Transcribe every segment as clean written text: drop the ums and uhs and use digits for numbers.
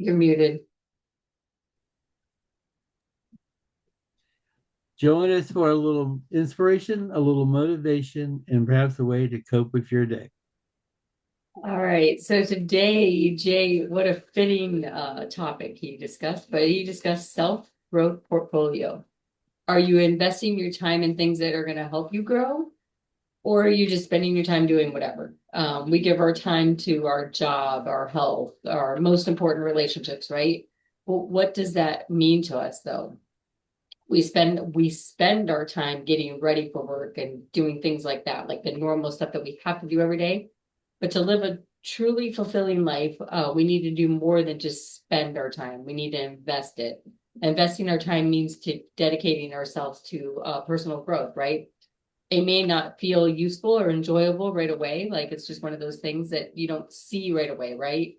You're muted. Join us for a little inspiration, a little motivation, and perhaps a way to cope with your day. All right. So today, Jay, what a fitting topic he discussed, but he discussed self-growth portfolio. Are you investing your time in things that are going to help you grow, or are you just spending your time doing whatever? We give our time to our job, our health, our most important relationships, right? Well, what does that mean to us, though? We spend our time getting ready for work and doing things like that, like the normal stuff that we have to do every day. But to live a truly fulfilling life, we need to do more than just spend our time. We need to invest it. Investing our time means to dedicating ourselves to personal growth, right? It may not feel useful or enjoyable right away. Like it's just one of those things that you don't see right away, right?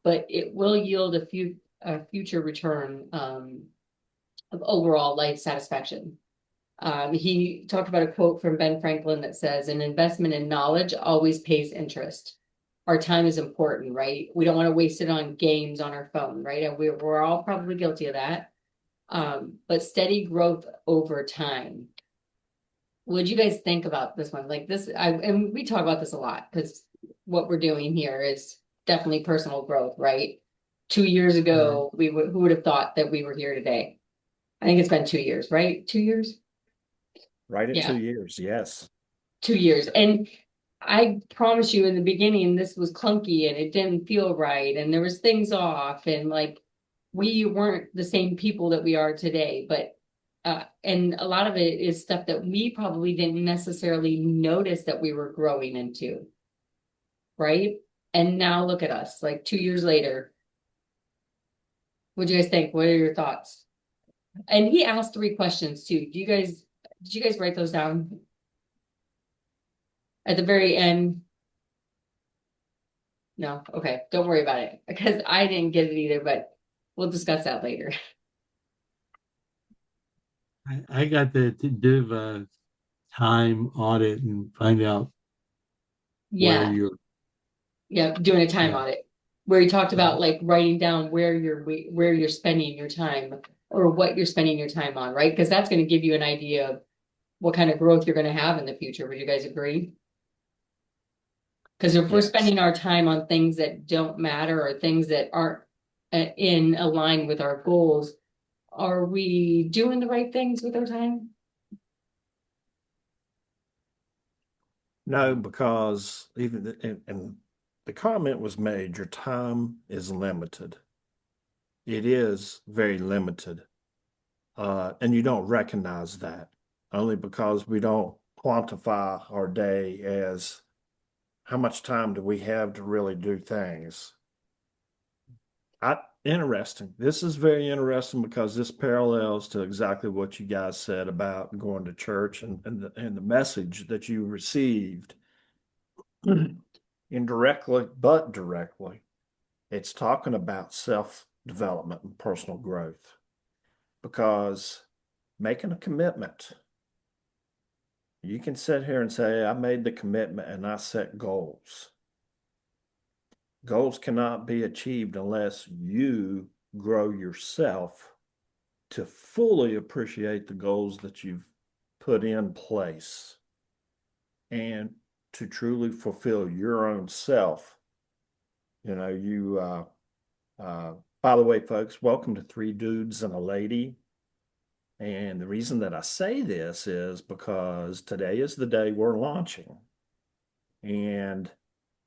But it will yield a future return of overall life satisfaction. He talked about a quote from Ben Franklin that says, an investment in knowledge always pays interest. Our time is important, right? We don't want to waste it on games on our phone, right? And we're all probably guilty of that. But steady growth over time. What do you guys think about this one? Like this, and we talk about this a lot because what we're doing here is definitely personal growth, right? 2 years Right. ago, who would have thought that we were here today? I think it's been 2 years, right? 2 years? Right at Yeah. 2 years, yes. 2 years. And I promise you in the beginning, this was clunky and it didn't feel right. And there was things off and like we weren't the same people that we are today. But and a lot of it is stuff that we probably didn't necessarily notice that we were growing into, right? And now look at us, like 2 years later. What do you guys think? What are your thoughts? And he asked three questions too. Did you guys write those down at the very end? No, okay, don't worry about it because I didn't get it either, but we'll discuss that later. I got to do a time audit and find out where Yeah, you're. yeah, doing a time Yeah, audit where you talked yeah, about like writing down where you're spending your time or what you're spending your time on, right? Because that's going to give you an idea of what kind of growth you're going to have in the future. Would you guys agree? Because if we're Yes. spending our time on things that don't matter or things that aren't in align with our goals, are we doing the right things with our time? No, because and the comment was made, your time is limited. It is very limited. And you don't recognize that only because we don't quantify our day as how much time do we have to really do things. Interesting. This is very interesting because this parallels to exactly what you guys said about going to church and the message that you received indirectly, but directly. It's talking about self development and personal growth because making a commitment, you can sit here and say, I made the commitment and I set goals. Goals cannot be achieved unless you grow yourself to fully appreciate the goals that you've put in place and to truly fulfill your own self. You know, by the way, folks, welcome to Three Dudes and a Lady. And the reason that I say this is because today is the day we're launching. And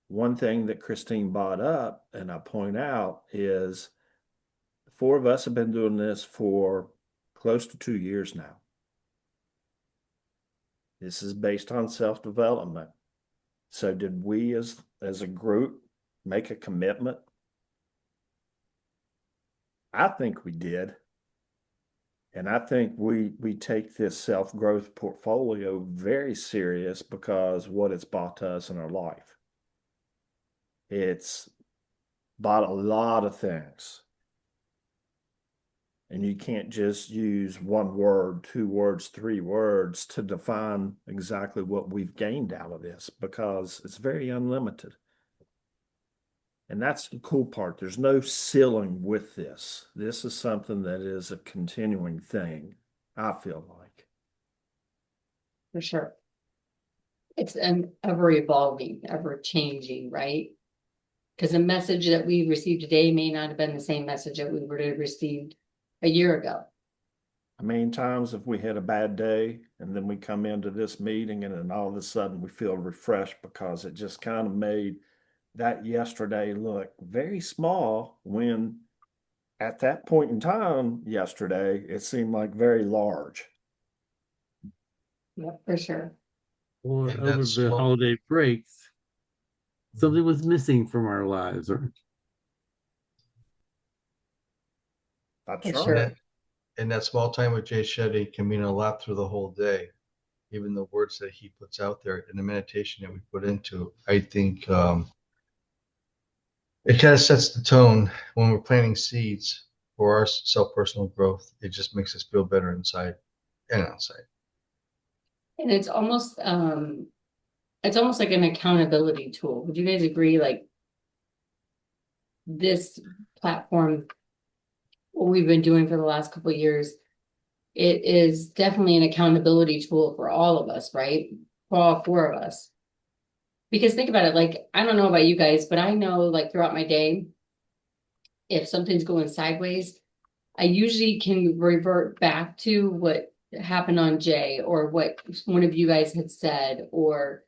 one thing that Christine brought up, and I point out, is the four of us have been doing this for close to 2 years now. This is based on self-development. So did we as a group make a commitment? I think we did. And I think we take this self-growth portfolio very serious because what it's brought to us in our life. It's bought a lot of things. And you can't just use one word, two words, three words to define exactly what we've gained out of this because it's very unlimited. And that's the cool part. There's no ceiling with this. This is something that is a continuing thing, I feel like. For sure. It's an ever evolving, ever changing, right? Because the message that we received today may not have been the same message that we would have received a year ago. I mean, times if we had a bad day and then we come into this meeting and then all of a sudden we feel refreshed because it just kind of made that yesterday look very small when at that point in time yesterday, it seemed like very large. Yeah, for sure. Or And over that's the well, holiday breaks, something was missing from our lives, or That's For right. and sure. that and that small time with Jay Shetty can mean a lot through the whole day. Even the words that he puts out there and the meditation that we put into, I think it kind of sets the tone when we're planting seeds for our self-personal growth. It just makes us feel better inside and outside. And it's almost like an accountability tool. Would you guys agree? Like this platform, what we've been doing for the last couple of years, it is definitely an accountability tool for all of us, right? For all four of us. Because think about it, like, I don't know about you guys, but I know like throughout my day, if something's going sideways, I usually can revert back to what happened on Jay or what one of you guys had said, and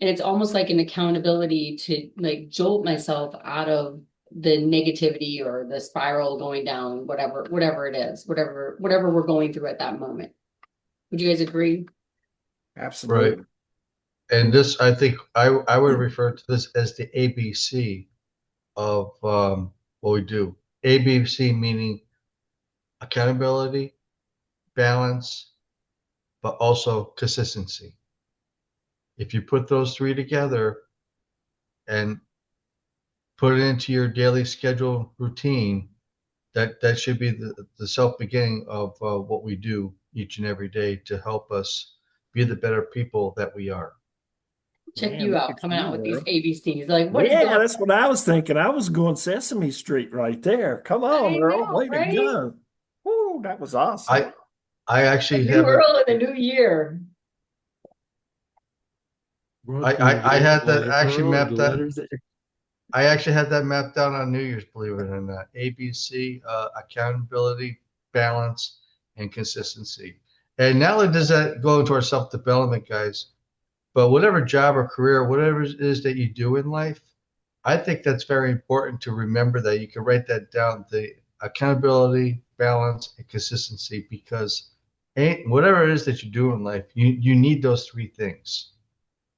it's almost like an accountability to like jolt myself out of the negativity or the spiral going down, whatever it is, whatever we're going through at that moment. Would you guys agree? Right. Absolutely. And this, I think, I would refer to this as the ABC of what we do. ABC meaning accountability, balance, but also consistency. If you put those three together and put it into your daily schedule routine, that should be the self beginning of what we do each and every day to help us be the better people that we are. Check Man, you look out at coming out you, with these Earl. ABCs. Like, what is Yeah, going that's what I was thinking. I was going Sesame Street right there. Come on? on, I Earl. know, Way to right? go. Woo, that was awesome. I I A actually new have it. Earl in the new year. brought to you I had by that actually Earl and the mapped out. letters. I actually had that mapped out on New Year's, believe it or not. ABC, accountability, balance, and consistency. And not only does that go into our self development, guys, but whatever job or career, whatever it is that you do in life, I think that's very important to remember that you can write that down, the accountability, balance, and consistency, because whatever it is that you do in life, you need those three things,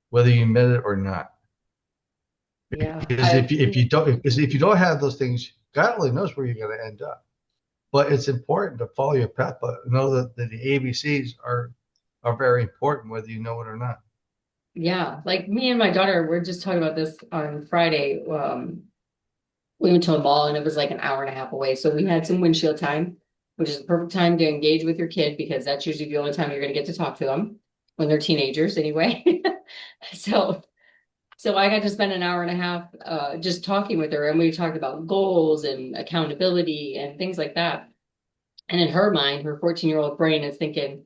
whether you admit it or not. Yeah, Because if you don't have those things, God only knows where you're going to end up. But it's important to follow your path, but know that the ABCs are very important, whether you know it or not. yeah. Like me and my daughter, we're just talking about this on Friday. We went to a mall and it was like an hour and a half away. So we had some windshield time, which is the perfect time to engage with your kid because that's usually the only time you're going to get to talk to them when they're teenagers anyway. So, so I got to spend an hour and a half just talking with her and we talked about goals and accountability and things like that. And in her mind, her 14-year-old brain is thinking,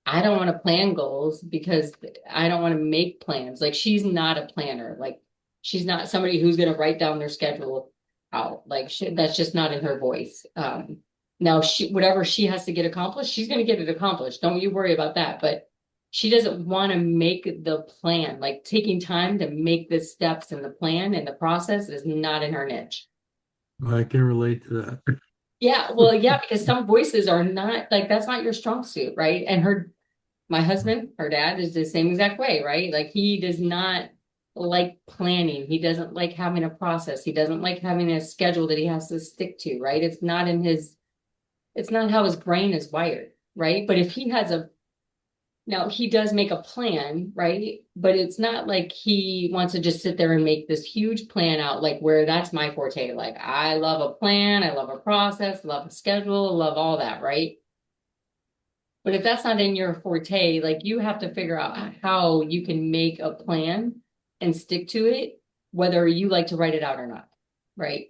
I don't want to plan goals because I don't want to make plans. Like she's not a planner. Like she's not somebody who's going to write down their schedule out. Like that's just not in her voice. Now whatever she has to get accomplished, she's going to get it accomplished. Don't you worry about that. But she doesn't want to make the plan. Like taking time to make the steps and the plan and the process is not in her niche. I can relate to that. Yeah, well, yeah, because some voices are not like that's not your strong suit, right? And my husband, her dad, is the same exact way, right? Like he does not like planning. He doesn't like having a process. He doesn't like having a schedule that he has to stick to, right? It's not how his brain is wired, right? But if he has now he does make a plan, right? But it's not like he wants to just sit there and make this huge plan out, like where that's my forte. Like I love a plan, I love a process, love a schedule, love all that, right? But if that's not in your forte, like you have to figure out how you can make a plan and stick to it, whether you like to write it out or not. right?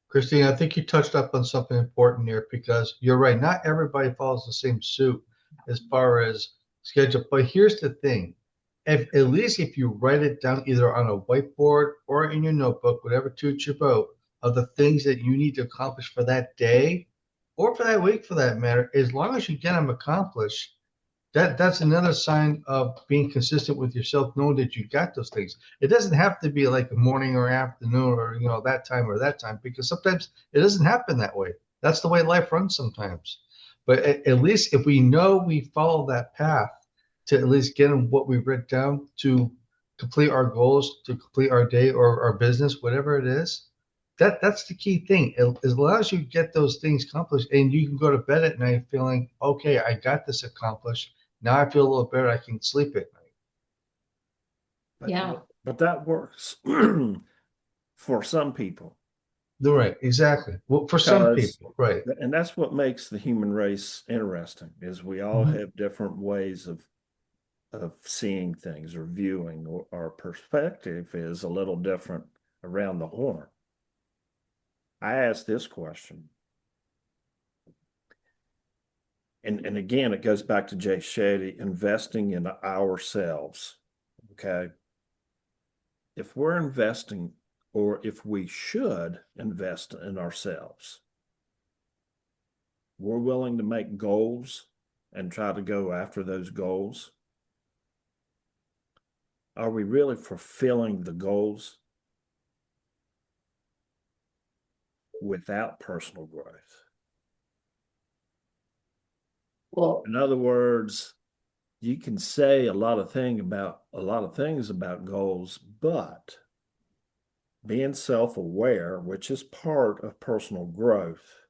Christine, I think you touched up on something important here because you're right. Not everybody follows the same suit as far as schedule. But here's the thing. If at least if you write it down either on a whiteboard or in your notebook, whatever suits your boat, of the things that you need to accomplish for that day or for that week for that matter, as long as you get them accomplished, that's another sign of being consistent with yourself, knowing that you got those things. It doesn't have to be like a morning or afternoon or that time because sometimes it doesn't happen that way. That's the way life runs sometimes. But at least if we know we follow that path to at least get what we've written down to complete our goals, to complete our day or our business, whatever it is, that's the key thing. As long as you get those things accomplished and you can go to bed at night feeling, okay, I got this accomplished. Now I feel a little better. I can sleep at night. Yeah. But that works for some people. Right, exactly. Well, for some people, right. And that's what makes the human race interesting, is we all have different ways of seeing things or viewing, or our perspective is a little different around the horn. I asked this question. And again, it goes back to Jay Shetty, investing in ourselves. Okay. If we're investing, or if we should invest in ourselves, we're willing to make goals and try to go after those goals. Are we really fulfilling the goals without personal growth? Well, In other words, you can say a lot of things about goals, but being self-aware, which is part of personal growth,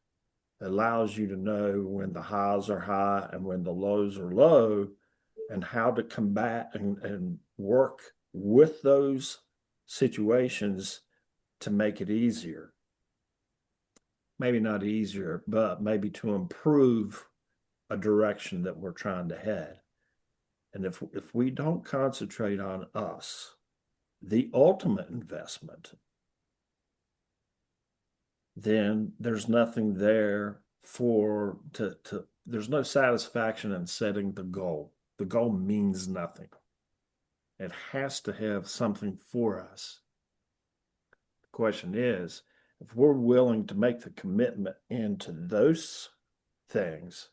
allows you to know when the highs are high and when the lows are low, and how to combat and work with those situations to make it easier. Maybe not easier, but maybe to improve a direction that we're trying to head. And if we don't concentrate on us, the ultimate investment, then there's nothing there there's no satisfaction in setting the goal. The goal means nothing. It has to have something for us. The question is, if we're willing to make the commitment into those things,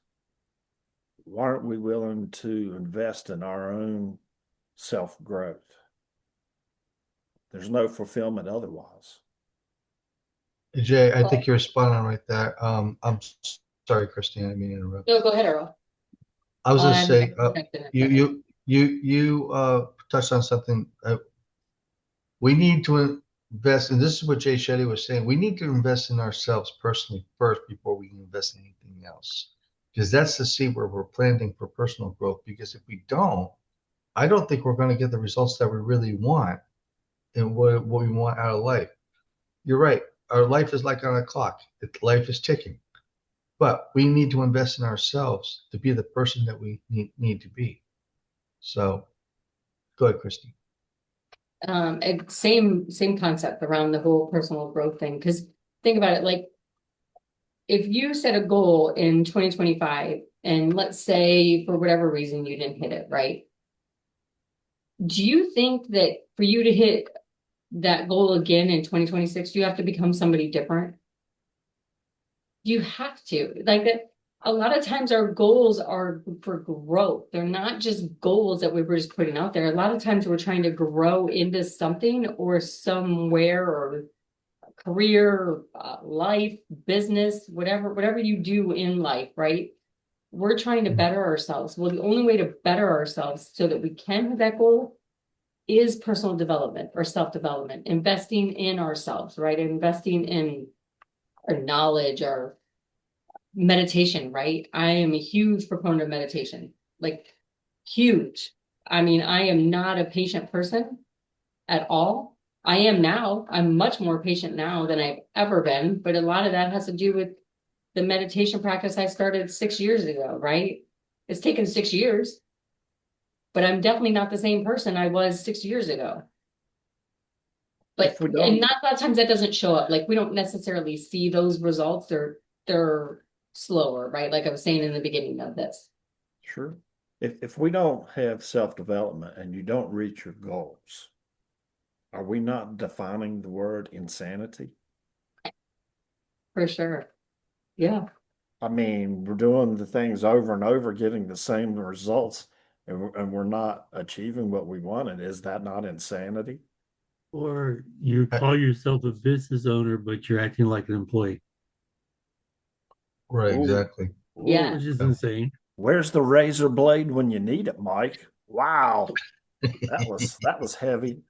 why aren't we willing to invest in our own self-growth? There's no fulfillment otherwise. Jay, I think you're spot on right there. I'm sorry, Christine, I didn't mean to interrupt. no, go ahead, Earl. I was going to say, You, you touched on something. We need to invest, and this is what Jay Shetty was saying. We need to invest in ourselves personally first before we can invest in anything else, because that's the seed where we're planting for personal growth. Because if we don't, I don't think we're going to get the results that we really want and what we want out of life. You're right. Our life is like on a clock. Life is ticking. But we need to invest in ourselves to be the person that we need to be. So go ahead, Christy. same concept around the whole personal growth thing. Because think about it, like if you set a goal in 2025 and let's say for whatever reason you didn't hit it, right? Do you think that for you to hit that goal again in 2026, you have to become somebody different? You have to. Like that, a lot of times our goals are for growth. They're not just goals that we were just putting out there. A lot of times we're trying to grow into something or somewhere or career, life, business, whatever you do in life, right? We're trying to better ourselves. Well, the only way to better ourselves so that we can hit that goal is personal development or self-development, investing in ourselves, right? Investing in our knowledge, our meditation, right? I am a huge proponent of meditation, like huge. I mean, I am not a patient person at all. I am now. I'm much more patient now than I've ever been, but a lot of that has to do with the meditation practice I started 6 years ago, right? It's taken 6 years, but I'm definitely not the same person I was 6 years ago. But If we and don't, not a lot of times that doesn't show up. Like we don't necessarily see those results. They're slower, right? Like I was saying in the beginning of this. sure. If we don't have self-development and you don't reach your goals, are we not defining the word insanity? For sure. Yeah. I mean, we're doing the things over and over, getting the same results, and we're not achieving what we wanted. Is that not insanity? Or you I- call yourself a business owner, but you're acting like an employee, Right, Ooh, exactly. Yeah. ooh. which is Yeah. insane. Where's the razor blade when you need it, Mike? Wow, that was heavy.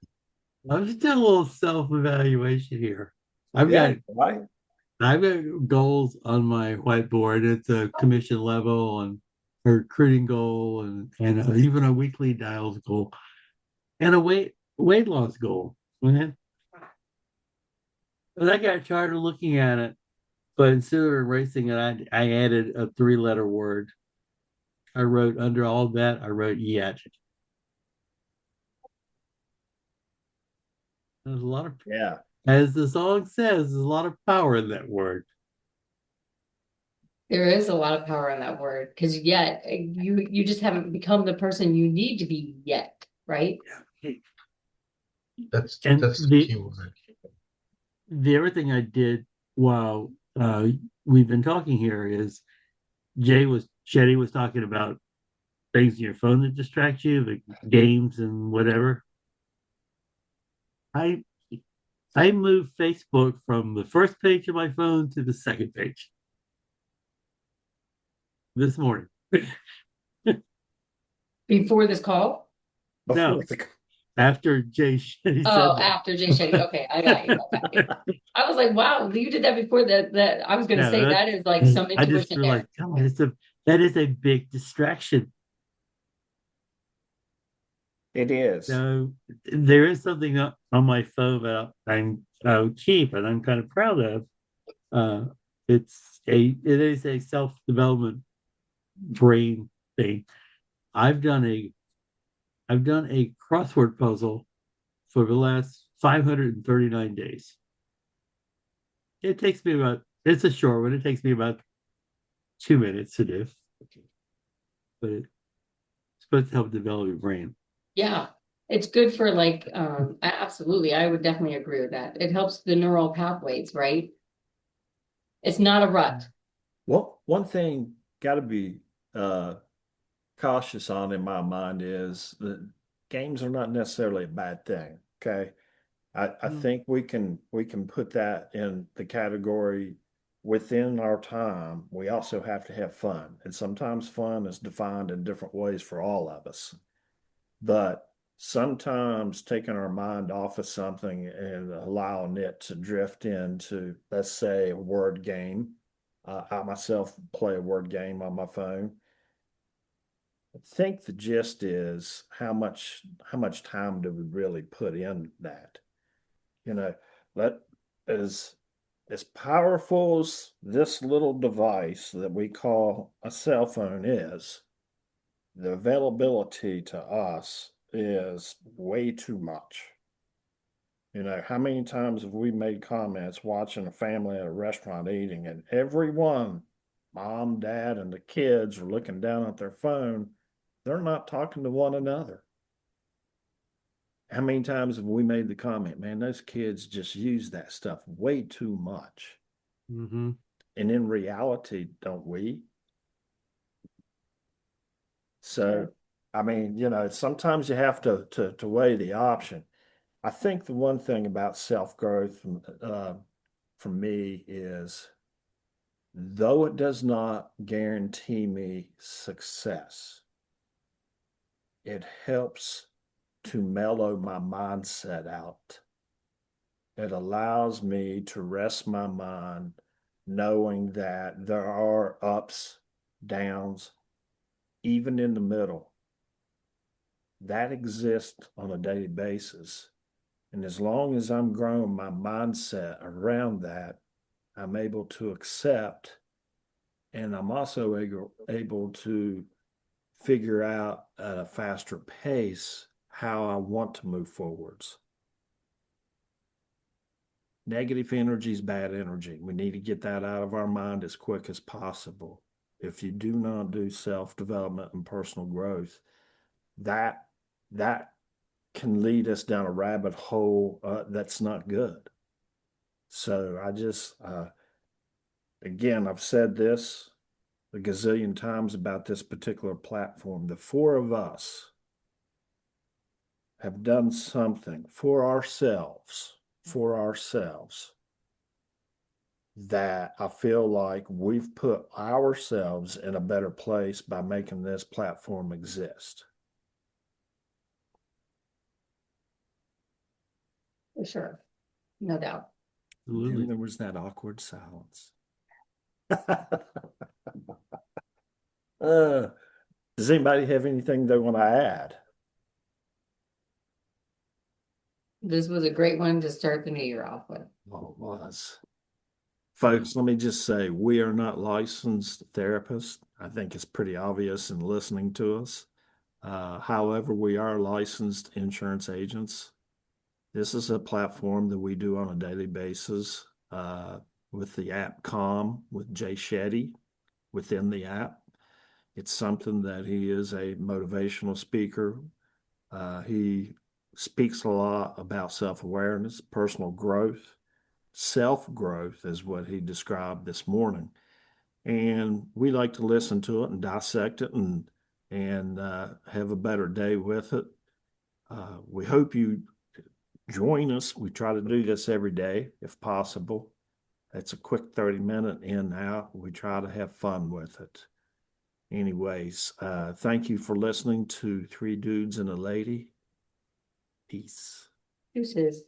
I'm just doing a little self-evaluation here. I've Yeah, got right. I've got goals on my whiteboard at the commission level and a recruiting goal and even a weekly dials goal and a weight loss goal. Man. But I got tired of looking at it, but instead of erasing it, I added a three-letter word. I wrote under all that, I wrote yet. There's a lot of, Yeah, as the song says, there's a lot of power in that word. There is a lot of power in that word because yet you just haven't become the person you need to be yet, right? And That's the key word. the other thing I did while we've been talking here is Shetty was talking about things in your phone that distract you, the games and whatever. I I moved Facebook from the first page of my phone to the second page this morning. Before this call. before No, the after Jay Shetty Oh, said after Jay Shetty. Okay, I got you. I got you. that. I was like, wow, you did that before that. I was gonna say No, that is like some I just intuition realized, there. God, that is a big distraction. it is. So there is something on my phone that I'll keep and I'm kind of proud of. Uh, it is a self development brain thing. I've done a I've done a crossword puzzle for the last 539 days. It's a short one. It takes me about 2 minutes to do, but it's supposed to help develop your brain. Yeah. It's good for like absolutely. I would definitely agree with that. It helps the neural pathways, right? It's not a rut. Well, one thing got to be uh, cautious on in my mind is that games are not necessarily a bad thing. Okay. I Mm. think we can put that in the category within our time. We also have to have fun. And sometimes fun is defined in different ways for all of us. But sometimes taking our mind off of something and allowing it to drift into, let's say, a word game. I myself play a word game on my phone. I think the gist is how much time do we really put in that? You know, let as powerful as this little device that we call a cell phone is, the availability to us is way too much. How many times have we made comments watching a family at a restaurant eating, and everyone, mom, dad, and the kids, are looking down at their phone? They're not talking to one another. How many times have we made the comment, man, those kids just use that stuff way too much? Mm-hmm. And in reality, don't we? So, I mean, sometimes you have to weigh the option. I think the one thing about self growth for me is, though it does not guarantee me success, it helps to mellow my mindset out. It allows me to rest my mind knowing that there are ups, downs, even in the middle. That exists on a daily basis. And as long as I'm growing my mindset around that, I'm able to accept, and I'm also able to figure out at a faster pace how I want to move forwards. Negative energy is bad energy. We need to get that out of our mind as quick as possible. If you do not do self-development and personal growth, that can lead us down a rabbit hole that's not good. So I just, again, I've said this a gazillion times about this particular platform. The four of us have done something for ourselves that I feel like we've put ourselves in a better place by making this platform exist. For sure. No doubt. Absolutely. And there was that awkward silence. Does anybody have anything they want to add? This was a great one to start the new year off with. Well, it was. Folks, let me just say, we are not licensed therapists. I think it's pretty obvious in listening to us. However, we are licensed insurance agents. This is a platform that we do on a daily basis with the app Calm with Jay Shetty within the app. It's something that he is a motivational speaker. He speaks a lot about self-awareness, personal growth. Self-growth is what he described this morning. And we like to listen to it and dissect it and have a better day with it. We hope you join us. We try to do this every day if possible. It's a quick 30-minute in and out. We try to have fun with it. Anyways, thank you for listening to Three Dudes and a Lady. Peace. Deuces.